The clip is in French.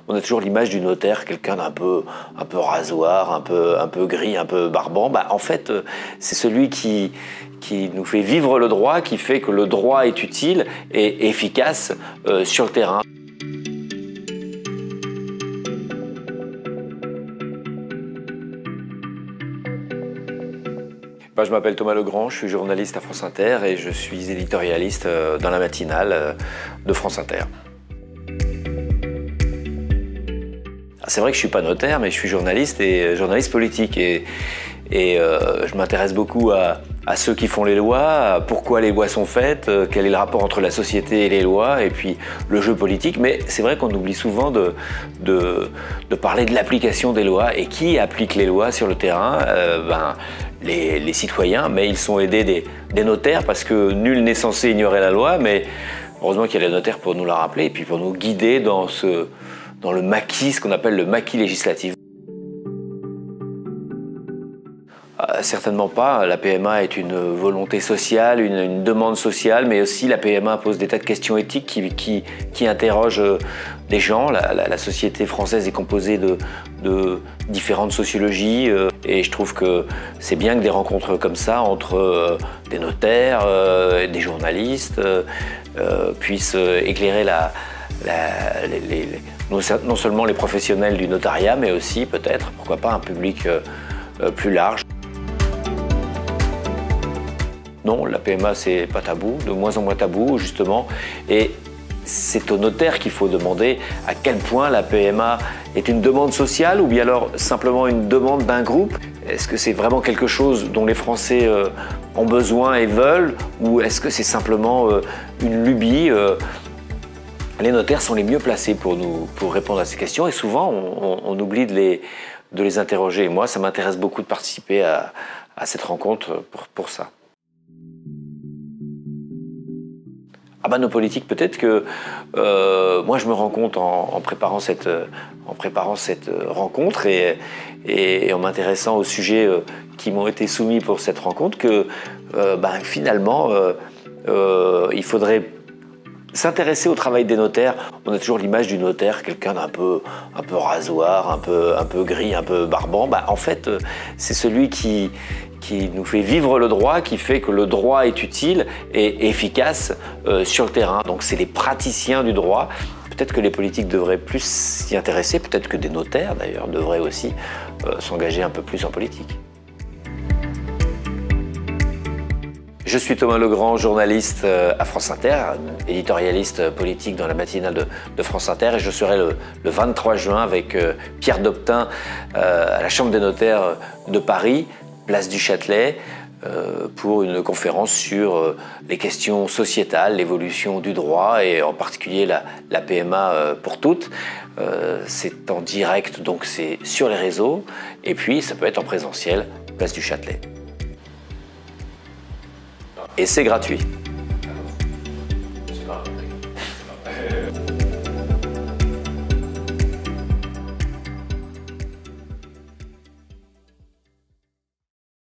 on a toujours l'image du notaire, quelqu'un d'un un peu rasoir, un peu gris, un peu barbant. Bah, en fait, c'est celui qui nous fait vivre le droit, qui fait que le droit est utile et efficace sur le terrain. Je m'appelle Thomas Legrand, je suis journaliste à France Inter et je suis éditorialiste dans la matinale de France Inter. C'est vrai que je ne suis pas notaire, mais je suis journaliste et journaliste politique. Et je m'intéresse beaucoup à ceux qui font les lois, à pourquoi les lois sont faites, quel est le rapport entre la société et les lois, et puis le jeu politique. Mais c'est vrai qu'on oublie souvent de parler de l'application des lois. Et qui applique les lois sur le terrain? Les citoyens, mais ils sont aidés des notaires, parce que nul n'est censé ignorer la loi, mais heureusement qu'il y a les notaires pour nous la rappeler, et puis pour nous guider dans le maquis, ce qu'on appelle le maquis législatif. Certainement pas. La PMA est une volonté sociale, une demande sociale, mais aussi la PMA pose des tas de questions éthiques qui interrogent des gens. La société française est composée de différentes sociologies et je trouve que c'est bien que des rencontres comme ça entre des notaires, des journalistes puissent éclairer non seulement les professionnels du notariat, mais aussi peut-être, pourquoi pas, un public plus large. Non, la PMA, c'est pas tabou, de moins en moins tabou, justement. Et c'est au notaire qu'il faut demander à quel point la PMA est une demande sociale ou bien alors simplement une demande d'un groupe. Est-ce que c'est vraiment quelque chose dont les Français ont besoin et veulent, ou est-ce que c'est simplement une lubie? Les notaires sont les mieux placés pour répondre à ces questions et souvent on oublie de les interroger. Et moi, ça m'intéresse beaucoup de participer à cette rencontre pour ça. Nos politiques, peut-être que moi je me rends compte en préparant cette rencontre et en m'intéressant aux sujets qui m'ont été soumis pour cette rencontre que finalement il faudrait s'intéresser au travail des notaires. On a toujours l'image du notaire, quelqu'un d'un peu rasoir, un peu gris, un peu barbant. En fait, c'est celui qui nous fait vivre le droit, qui fait que le droit est utile et efficace sur le terrain. Donc c'est les praticiens du droit. Peut-être que les politiques devraient plus s'y intéresser, peut-être que des notaires d'ailleurs devraient aussi s'engager un peu plus en politique. Je suis Thomas Legrand, journaliste à France Inter, éditorialiste politique dans la matinale de France Inter, et je serai le 23 juin avec Pierre Dobtin à la Chambre des notaires de Paris, place du Châtelet, pour une conférence sur les questions sociétales, l'évolution du droit et en particulier la PMA pour toutes. C'est en direct, donc c'est sur les réseaux, et puis ça peut être en présentiel, place du Châtelet. Et c'est gratuit.